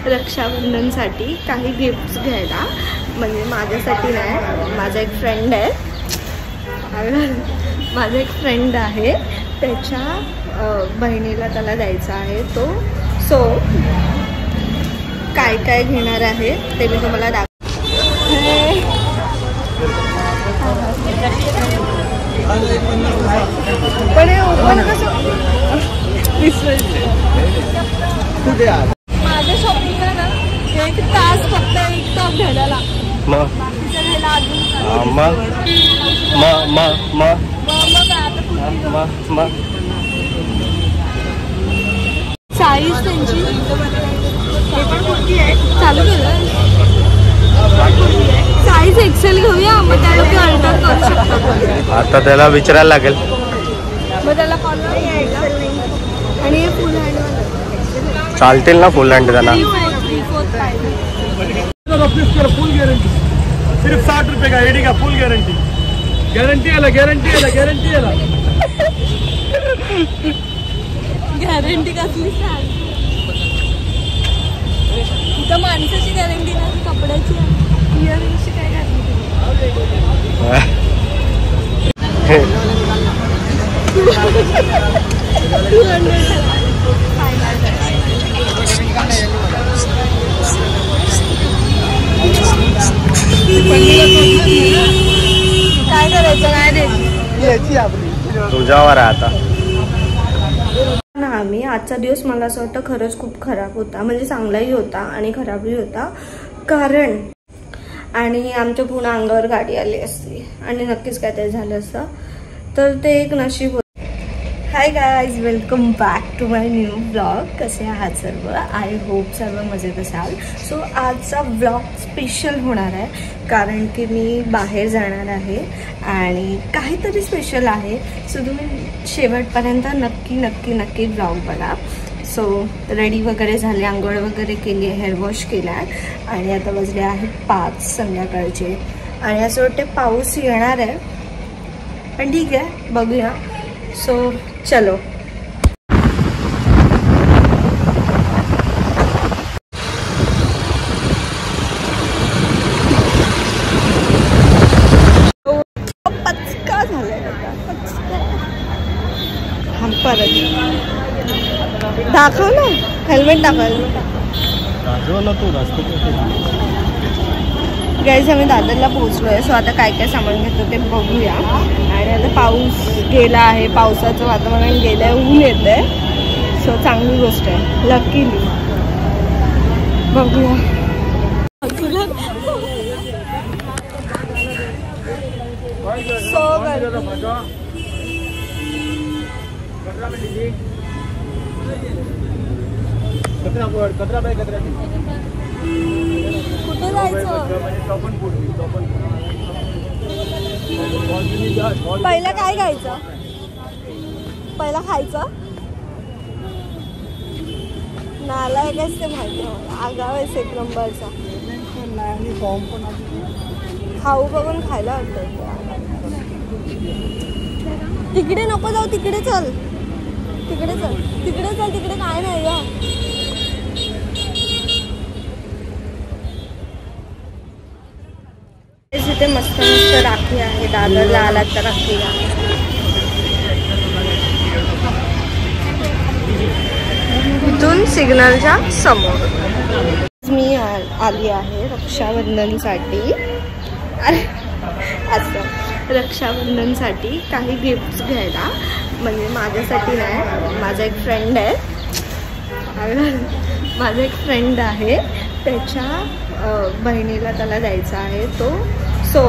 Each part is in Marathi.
रक्षाबंधनसाठी काही गिफ्ट्स घ्यायला, म्हणजे माझ्यासाठी नाही, माझा एक फ्रेंड आहे, माझा एक फ्रेंड आहे त्याच्या बहिणीला त्याला द्यायचा आहे तो. सो काय काय घेणार आहे ते मी तुम्हाला पण हे ओपन कसं माझ्या शॉपिंगला ना एक तास फक्त एक टॉप घ्यायला लागतो. साईज त्यांची हे पण कुठली आहे चालू केलं. साईज एक्सेल घेऊया, मग त्या लोक अल्टर करू शकतात. आता त्याला विचारायला लागेल, मग त्याला कॉल आहे का. आणि हे फुल हँड चालतील ना फुल हँड त्यांना. फुल गारंटी सिर्फ 60 रुपये का एडी का फुल गारंटी. गॅरंटी आला गॅरंटी आला गॅरंटी आला गॅरंटी कसली सांग. इथं माणसाची गॅरंटी ना, कपड्याची इयरिंगची काय गॅरंटी. काय करायचं काय रे तुझ्यावर आहे आता. आम्ही आजचा दिवस मला असं वाटतं खरंच खूप खराब होता, म्हणजे चांगलाही होता आणि खराबही होता. कारण आणि आमच्या पुन्हा अंगावर गाडी आली असती आणि नक्कीच काय ते झालं असतं, तर ते एक नशीब होतं. Hi guys, welcome back to my new blog. कसे आहात सर्व? आय होप सर्व मजेत असाल. सो आजचा ब्लॉग स्पेशल होणार आहे, कारण की मी बाहेर जाणार आहे आणि काहीतरी स्पेशल आहे. सो तुम्ही शेवटपर्यंत नक्की नक्की नक्की ब्लॉग बघा. सो रेडी वगैरे झाले, आंघोळ वगैरे केली, हेअर वॉश केला आणि आता वाजले आहेत 5 संध्याकाळचे आणि असं वाटते पाऊस येणार आहे, पण ठीक आहे बघूया. सो चलो. पचका झालाय परत. दाखव ना हेल्मेट, दाखव ना तू. गाईज आम्ही दादरला पोहोचलोय. सो आता काय काय सामान घेतो ते बघूया. आणि आता पाऊस गेला आहे, पावसाचं वातावरण गेलं आहे, ऊन येत आहे. सो चांगली गोष्ट आहे, लकीली. बघूया. कुठे जायचं? पहिलं काय घ्यायचं? पहिला खायचं? नालायकच ते माहिती मला, आगाव आहे एक नंबरचा. खाऊ बघून खायला वाटतं. तिकडे नको जाऊ, तिकडे चल, तिकडे चल, तिकडे चल, तिकडे काय नाही ग. इथे मस्त मस्त राखी आहे, दादरला आलात तर राखी घ्या. इथून सिग्नलच्या समोर मी आली आहे रक्षाबंधनसाठी. असं रक्षाबंधनसाठी काही गिफ्ट्स घ्यायला, म्हणजे माझ्यासाठी नाही, माझा एक फ्रेंड आहे, माझा एक फ्रेंड आहे त्याच्या बहिणीला त्याला द्यायचा आहे तो. सो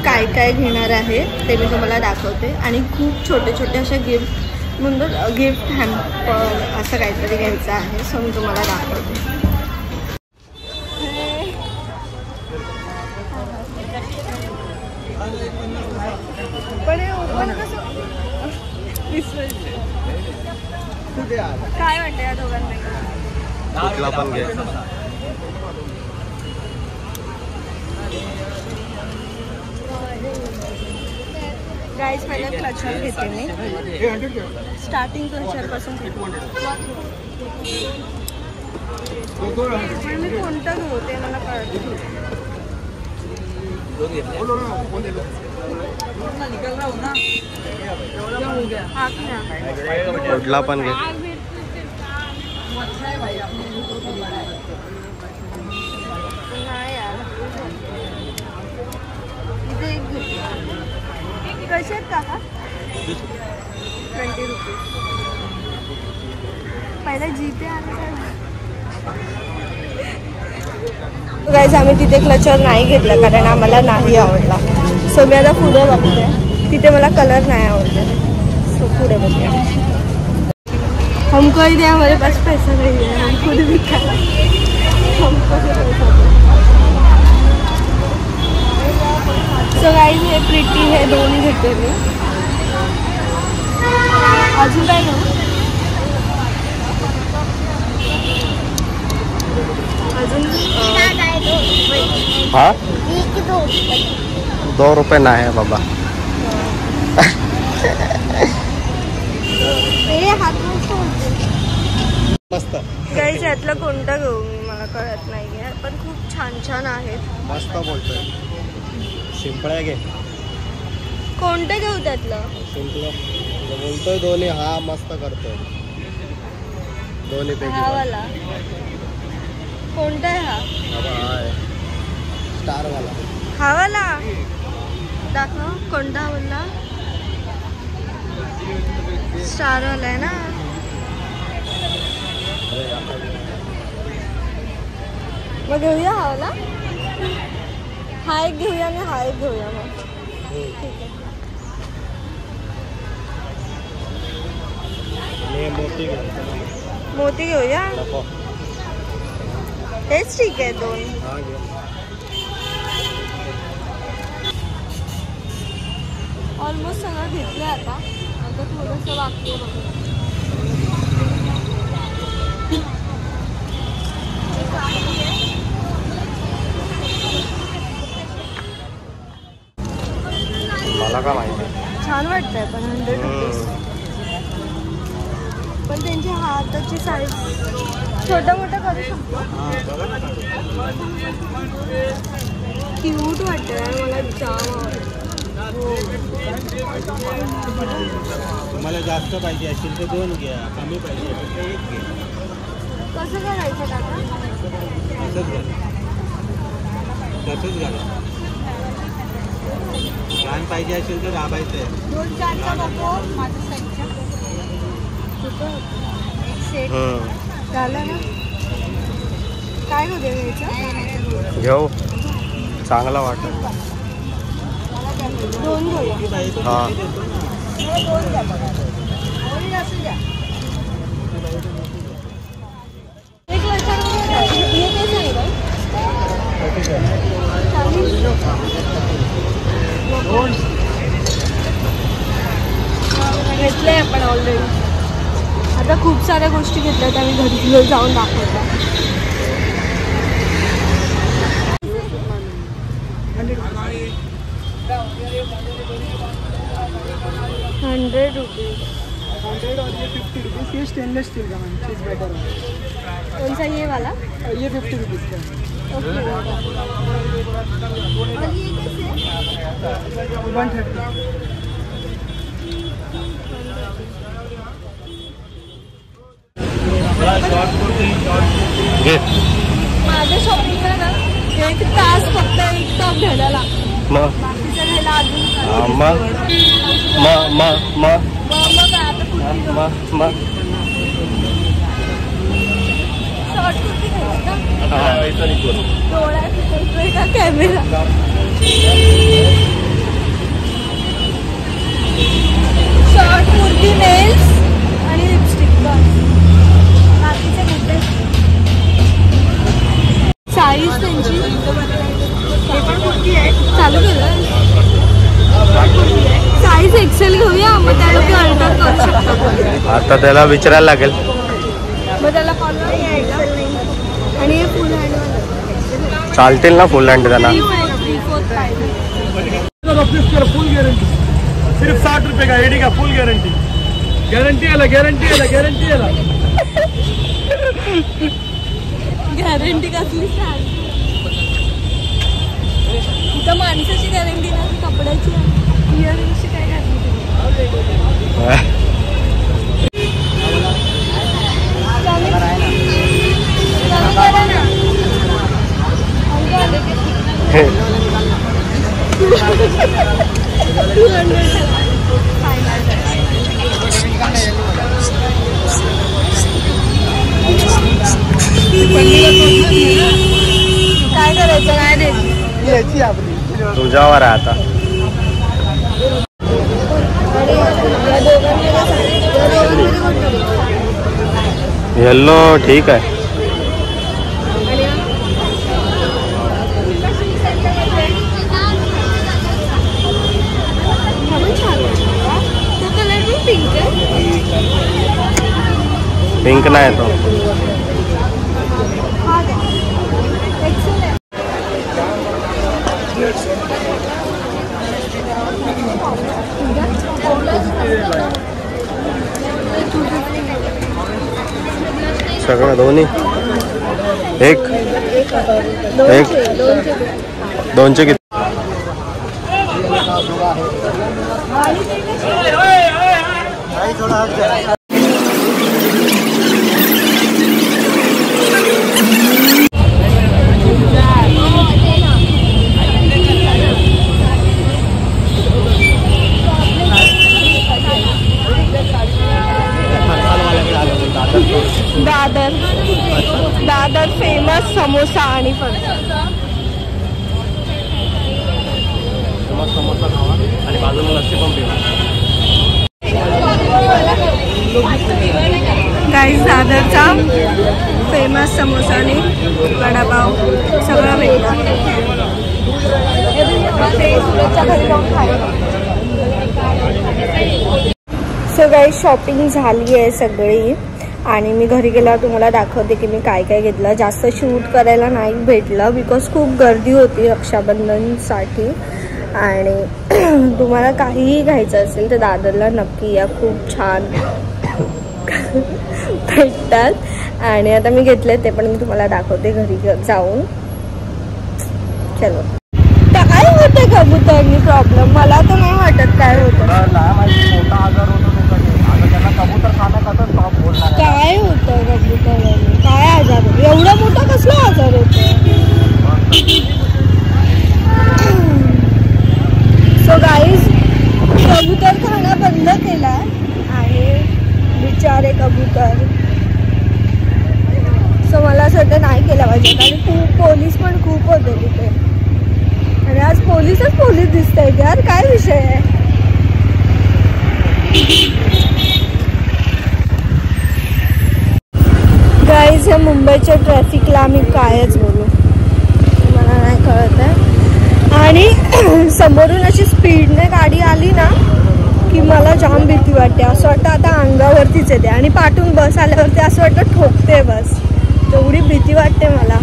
काय काय घेणार आहे ते मी तुम्हाला दाखवते. आणि खूप छोटे छोटे असे गिफ्ट, म्हणून गिफ्ट हॅम्पर असं काहीतरी घ्यायचं आहे. सो मी तुम्हाला दाखवते. पण हे ओपन कसं काय वाटतं या दोघांना? पण घे. गाईज पहिला क्लचर घेते मी, स्टार्टिंग क्लचर पासून घेते. मी कोणतं घेऊ ते मला कळत कुठला पण घे. कसे आहेत काका? 20 रुपीज. पहिला जीपे आलं गाईज. आम्ही तिथे क्लचर नाही घेतला कारण आम्हाला नाही आवडला. सो मी आता पुढे बघते. तिथे मला कलर नाही आवडला. सो पुढे बघते. हमको ही दे, हमारे पास पैसा नहीं है, हम खुद भी खाए. हमको से पैसा दे. सो गाईज हे प्रिटी हे 2 घेते मी. अजून काय घेऊ? अजून हा 2 रुपये नाही आहे बाबा. मस्त. गाईज यातलं कोणतं घेऊ मी मला कळत नाहीये, पण खूप छान छान आहेत. मस्त बोलतोय. शिंपळ्या घे. कोणतं घेऊ त्यातलं? शिंपलं बोलतोय. दोन्ही हा मस्त करतोय. दोन्ही पैकी हा वाला कोणता आहे? हा स्टार वाला. हा वाला दाखव. कोणता बोलला? स्टार वाला आहे ना. मग घेऊया हा वाला. हा एक घेऊया आणि हा एक घेऊया मग. ठीक आहे. मोती घेऊया. हेच ठीक आहे 2. ऑलमोस्ट सगळं घेतलं आता. आता थोडंसं बाकी आहे बघा. मला का माहिती. छान वाटतंय पण 100 रुपीज. पण त्यांची हाताची साईज छोटा मोठा करू शकतो. क्यूट वाटतंय मला. जाम आवडतं. तुम्हाला जास्त पाहिजे असेल तर 2 घ्या, कमी पाहिजे असेल तर 1 घ्या. कसं करायचं काका? असंच घाला. तसंच घाला. लहान पाहिजे असेल तर दाबायचं आहे. 2-4चा नको माझ्या साईजच्या. सेट झालं ना. काय घेऊ दे घ्यायचं? घेऊ. चांगला वाटत. 2 घेऊया. हा 2 द्या बघा. असू द्या. एक लक्षात हे काय घेतलंय आपण ऑलरेडी. आता खूप साऱ्या गोष्टी घेतल्यात. आम्ही घरी जाऊन दाखवतो. 100 रुपीज. 100 और ये 50 रुपीज़. ये स्टेनलेस स्टील का मैम, चीज़ बेटर है. कौन सा ये वाला? ये 50 रुपीज़ का है. ओके. और ये कैसे? 130. घे. माझ्या शॉपिंगला ना 1 तास फक्त 1 टॉप घ्यायला लागतो. मग बाकीचं घ्यायला अजून मग आता कुर्ती मग शॉर्ट कुर्ती घ्यायची का? डोळ्यात दिसतोय का कॅमेरा? शॉर्ट कुर्ती, नेल्स आणि लिपस्टिक बस. बाकीचे घेते. साईज त्यांची हे पण कुर्ती आहे. चालू केलं. साईज एक्सेल घेऊया. मग त्या लोक ऑर्डर करू शकतात. आता त्याला विचारायला लागेल. मग त्याला फॉलो एक्सेल नाही. आणि हे फुल हँड चालतील ना फुल हँड त्यांना. 3/4 पाहिजे. फुल गारंटी. सिर्फ 60 रुपये का एडी का फुल गारंटी. गारंटी आला. गॅरंटी कसली सांग. इथं माणसाची गॅरंटी नाही, कपड्याची. इयरिंगची काय गॅरंटी? काय करायचं काय नाही तुझ्यावर आहे आता. येल्लो ठीक आहे. पिंक नाही तो. सगळं दोन्ही एक दोनशे किती. दादर फेमस समोसा आणि फरसा. समोसा खावा आणि बाजूला लस्सी पण पिवा. गाईस दादरचा फेमस समोसा आणि वडापाव सगळं भेटतं. सो गाईस शॉपिंग झाली आहे सगळी आणि मी घरी गेल्यावर तुम्हाला दाखवते की मी काय काय घेतलं. जास्त शूट करायला नाही भेटलं बिकॉज खूप गर्दी होती रक्षाबंधनसाठी. आणि तुम्हाला काहीही घ्यायचं असेल तर दादरला नक्की या, खूप छान भेटतात. आणि आता मी घेतले ते पण मी तुम्हाला दाखवते घरी जाऊन. चलो. काय होतं कबूतरनी प्रॉब्लेम? मला तर नाही वाटत काय होतं. काय होतं कबूतरांनी? काय आजार होतो? एवढा मोठा कसला आजार होतो? सो गाईज कबूतर खाणं बंद केला आणि बिचारे कबूतर. सो मला असं नाही केलं पाहिजे कारण खूप पोलीस पण खूप होते तिथे. आणि आज पोलीसच पोलीस दिसत आहेत यार. काय विषय आहे? गाईज या मुंबईच्या ट्रॅफिकला आम्ही कायच बोलू, मला नाही कळत आहे. आणि समोरून अशी स्पीडने गाडी आली ना की मला जाम भीती वाटते. असं वाटतं आता अंगावरतीच येते. आणि पाठून बस आल्यावरती असं वाटतं ठोकते बस. तेवढी भीती वाटते मला.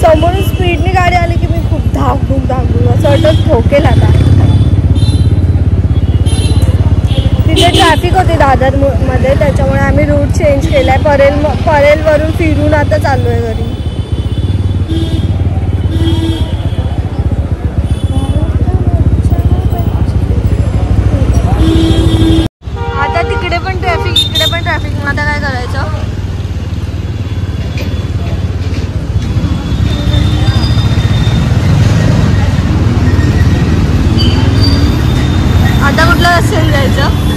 समोरून स्पीडने गाडी आली की मी खूप धाकधूक असं वाटतं ठोकेल आता. तिथे ट्रॅफिक होती दादर मध्ये, त्याच्यामुळे आम्ही रूट चेंज केलाय. परेलवरून फिरून आता चालू आहे घरी. आता तिकडे पण ट्रॅफिक, इकडे पण ट्रॅफिक. मग आता काय करायचं? आता कुठलं रस्त्याने जायचं?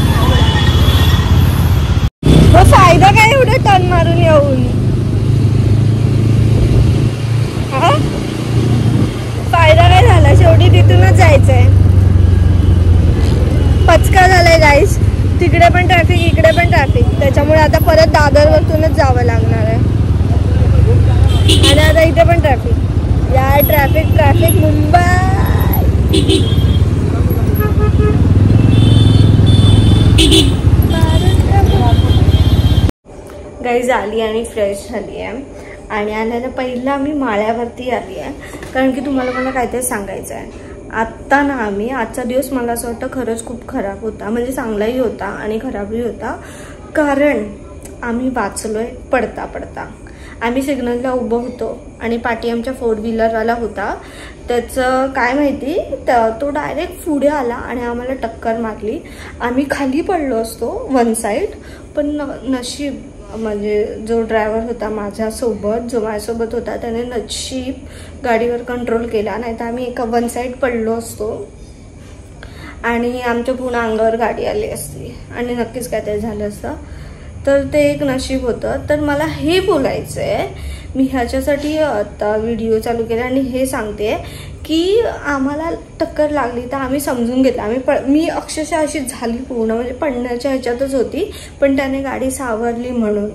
मग फायदा काय एवढं टर्न मारून येऊन? फायदा काय झाला? शेवटी तिथूनच जायचंय. पचका झालाय गाईस. तिकडे पण ट्रॅफिक, इकडे पण ट्रॅफिक. त्याच्यामुळे आता परत दादरवरतूनच जावं लागणार आहे. आणि आता इथे पण ट्रॅफिक. या ट्रॅफिक मुंबई. गाईज आली आणि फ्रेश झाली आहे. आणि आल्यानं पहिला मी माळ्यावरती आली आहे कारण की तुम्हाला मला काहीतरी सांगायचं आहे. आत्ता ना आजचा दिवस मला असं वाटतं खरंच खूप खराब होता. म्हणजे चांगलाही होता आणि खराबही होता. कारण आम्ही वाचलोय पडता पडता. आम्ही सिग्नलला उभं होतो आणि पाठी आमच्या 4 व्हीलरवाला होता. त्याचं काय माहिती तो डायरेक्ट पुढे आला आणि आम्हाला टक्कर मारली. आम्ही खाली पडलो असतो वन साईड, पण नशीब म्हणजे जो ड्रायव्हर होता माझ्यासोबत, जो माझ्यासोबत होता, त्याने नशीब गाडीवर कंट्रोल केला, नाही तर आम्ही एका वन साईड पडलो असतो आणि आमच्या पुन्हा अंगावर गाडी आली असती आणि नक्कीच काय ते झालं असतं. तर ते एक नशीब होतं. तर मला हे बोलायचं आहे, मी ह्याच्यासाठी आता व्हिडिओ चालू केला आणि हे सांगते की आम्हाला टक्कर लागली तर आम्ही समजून घेतलं. मी अक्षरशः अशी झाली पूर्ण, म्हणजे पडण्याच्या ह्याच्यातच होती, पण त्याने गाडी सावरली म्हणून.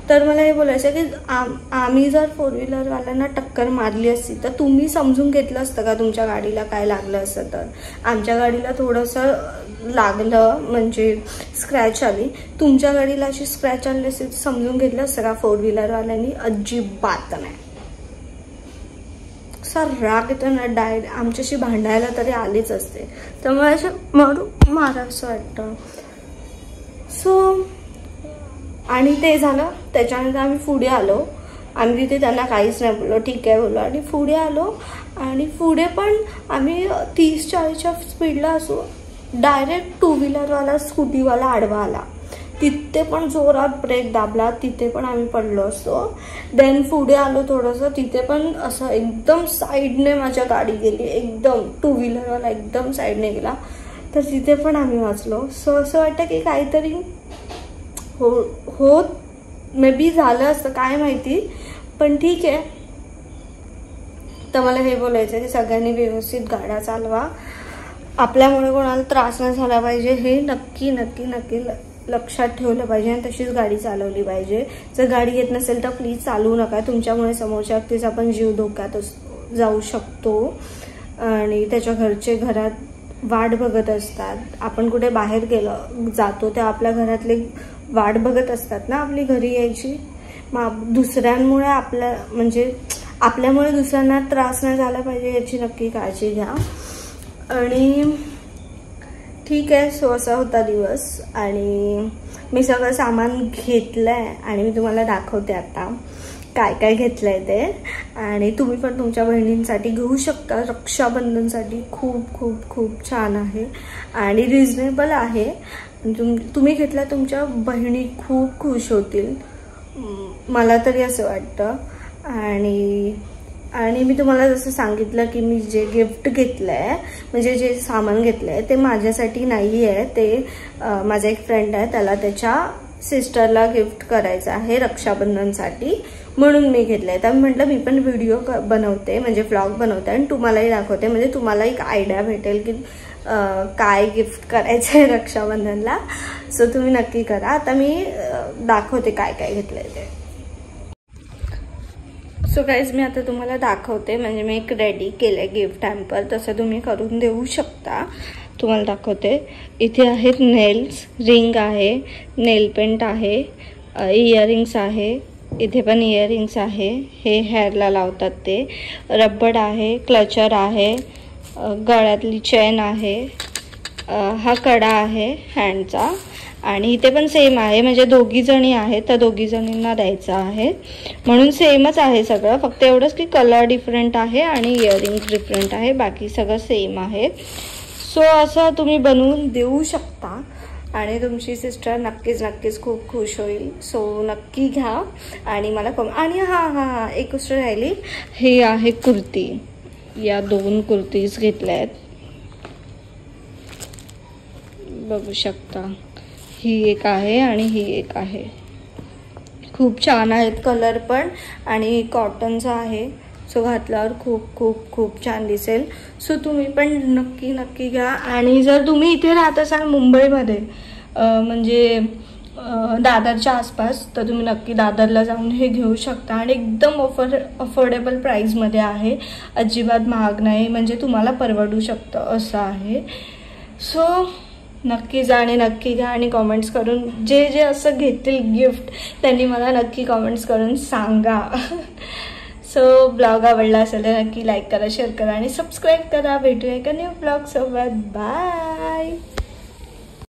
तर मला हे बोलायचं आहे की आम्ही जर 4 व्हीलरवाल्यांना टक्कर मारली असती तर तुम्ही समजून घेतलं असतं का तुमच्या गाडीला काय लागलं असतं. तर आमच्या गाडीला थोडंसं लागलं, म्हणजे स्क्रॅच आली. तुमच्या गाडीला अशी स्क्रॅच आली असती तर समजून घेतलं असतं का 4 व्हीलरवाल्यांनी? अजिबात नाही. सर राग येतो ना, डायरेक्ट आमच्याशी भांडायला तरी आलीच असते. तर मला असं मारावंसं वाटतं. सो आणि ते झालं. त्याच्यानंतर आम्ही पुढे आलो. आम्ही तिथे त्यांना काहीच नाही बोललो, ठीक आहे बोललो आणि पुढे आलो. आणि पुढे पण आम्ही 30-40च्या स्पीडला असो, डायरेक्ट 2 व्हीलरवाला स्कूटीवाला आडवा आला. तिथे पण जोरात ब्रेक दाबला, तिथे पण आम्ही पडलो असतो. देन पुढे आलो थोडंसं, तिथे पण असं एकदम साईडने माझ्या गाडी गेली, एकदम 2 व्हीलरवाला एकदम साईडने गेला, तर तिथे पण आम्ही वाचलो. सो असं वाटतं की काहीतरी होत मे बी झालं असतं, काय माहिती, पण ठीक आहे. तर मला हे बोलायचं की सगळ्यांनी व्यवस्थित गाड्या चालवा. आपल्यामुळे कोणाला त्रास नाही झाला पाहिजे हे नक्की नक्की नक्की लक्षात ठेवलं पाहिजे आणि तशीच गाडी चालवली पाहिजे. जर गाडी येत नसेल तर प्लीज चालवू नका. तुमच्यामुळे समोरच्या व्यक्तीचा पण जीव धोक्यात जाऊ शकतो आणि त्याच्या घरचे घरात वाट बघत असतात. आपण कुठे बाहेर जातो तेव्हा आपल्या घरातले वाट बघत असतात ना आपली घरी यायची. मग दुसऱ्यांमुळे आपल्यामुळे दुसऱ्यांना त्रास नाही झाला पाहिजे याची नक्की काळजी घ्या. आणि ठीक आहे. सो असा होता दिवस आणि मी सगळं सामान घेतलंय आणि मी तुम्हाला दाखवते आता काय काय घेतलंय ते. आणि तुम्ही पण तुमच्या बहिणींसाठी घेऊ शकता. रक्षाबंधनसाठी खूप खूप खूप छान आहे आणि रिजनेबल आहे. तुम्ही घेतला तुमच्या बहिणी खूप खुश होतील, मला तरी असं वाटतं. आणि मी तुम्हाला जसं सांगितलं की मी जे गिफ्ट घेतलंय, म्हणजे जे सामान घेतलंय ते माझ्यासाठी नाही आहे. ते माझा एक फ्रेंड आहे, त्याला त्याच्या सिस्टरला गिफ्ट करायचं आहे रक्षाबंधनसाठी, म्हणून मी घेतलंय. तर मी म्हटलं मी पण व्हिडिओ बनवते, म्हणजे व्लॉग बनवते आणि तुम्हालाही दाखवते, म्हणजे तुम्हाला एक आयडिया भेटेल की काय गिफ्ट करायचं आहे रक्षाबंधनला. सो तुम्ही नक्की करा. आता मी दाखवते काय काय घेतलंय ते. सो गाईज मी आता तुम्हाला दाखवते, म्हणजे मी एक रेडी केलंय गिफ्ट हॅम्पर, तसं तुम्ही करून देऊ शकता. तुम्हाला दाखवते. इथे आहेत नेल्स, रिंग आहे, नेल पेंट आहे, इयरिंग्स आहे, इथे पण इयरिंग्स आहे, हे हेअरला लावतात ते, रब्बड आहे, क्लचर आहे, गळ्यातली चेन आहे, हा कडा आहे हँडचा आणि इथे पण सेम आहे, म्हणजे दोघी जणी आहेत तर दोघी जणींना द्यायचं आहे, म्हणून सेमच आहे सगळं. फक्त एवढंच की कलर डिफरंट आहे आणि इयरिंग्स डिफरंट आहे, बाकी सगळं सेम आहे. सो असं तुम्ही बनवून देऊ शकता आणि तुमची सिस्टर नक्कीच खूप खुश होईल. सो नक्की घ्या आणि मला आणि हां एक गोष्ट राहिली, हे आहे कुर्ती. या 2 कुर्तीज घेतल्या आहेत, बघू शकता. ही एक आहे आणि ही एक आहे. खूप छान आहेत कलर पण आणि कॉटनचा आहे. सो घातल्यावर खूप खूप खूप छान दिसेल. सो तुम्ही पण नक्की घ्या. आणि जर तुम्ही इथे राहत असाल मुंबईमध्ये, म्हणजे दादरच्या आसपास, तर तुम्ही नक्की दादरला जाऊन हे घेऊ शकता आणि एकदम अफोर्डेबल प्राईसमध्ये आहे. अजिबात महाग नाही, म्हणजे तुम्हाला परवडू शकतं असं आहे. सो नक्की जा आणि नक्की घ्या आणि कॉमेंट्स करून जे असं घेतील गिफ्ट त्यांनी मला नक्की कॉमेंट्स करून सांगा. सो ब्लॉग आवडला असेल तर नक्की लाईक करा, शेअर करा आणि सबस्क्राईब करा. भेटूया एका न्यू ब्लॉग सोबत. बाय.